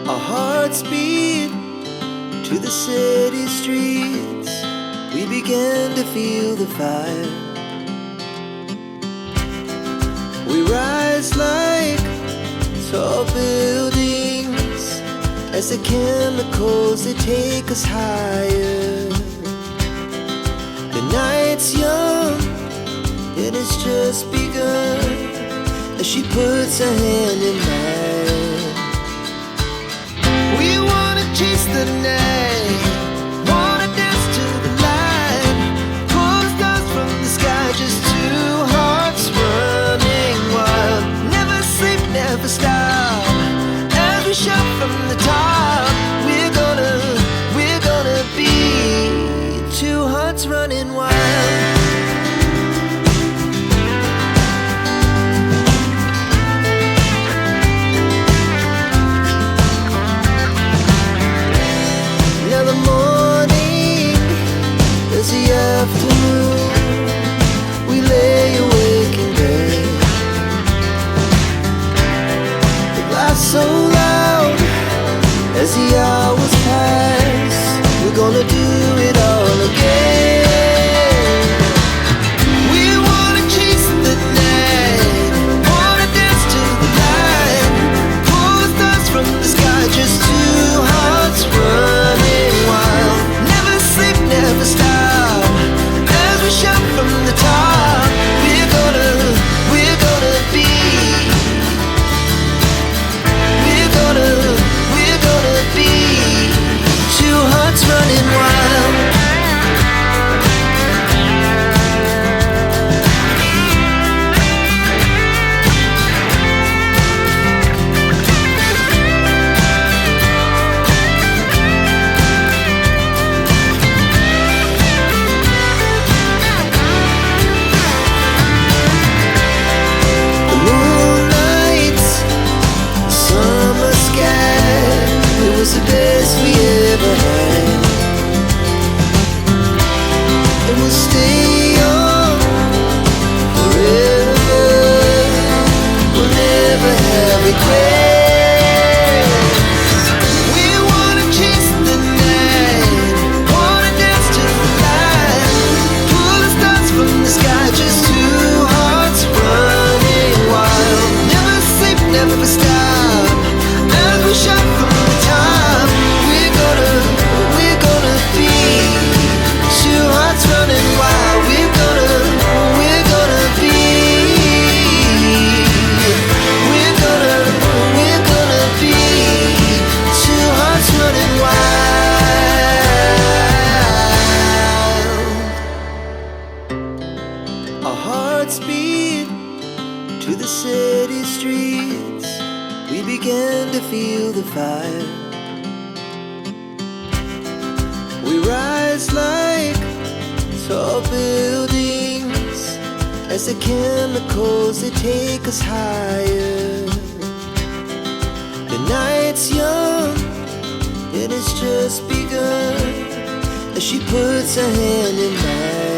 Our hearts beat to the city streets. We began to feel the fire. We rise like tall buildings as the chemicals, they take us higher. The night's young, it has just begun, as she puts her hand in mine. We wanna chase the night, wanna dance to the light, pull the stars from the sky, just two hearts running wild. Never sleep, never stop, as we shout from the top. We're gonna be two hearts running wild. The afternoon, we lay awake in bed. The laugh so loud as the hours pass. We're gonna do it all again. We wanna chase the night, wanna dance to the light, pull the stars from the sky, just two hearts running wild. Never sleep, never stop, shout from the top. We're gonna be, we're gonna be two hearts running wild. The best we ever had, and we'll stay on forever. We'll never have regrets. We wanna chase the night, wanna dance to the light, pull the stars from the sky, just two hearts running wild. Never sleep, never stop, as we shout from the top. We're gonna be two hearts running wild. We're gonna be, we're gonna be two hearts running wild. Our hearts beat to the city streets. We began to feel the fire. We rise like tall buildings as the chemicals, they take us higher. The night's young, it has just begun, as she puts her hand in mine.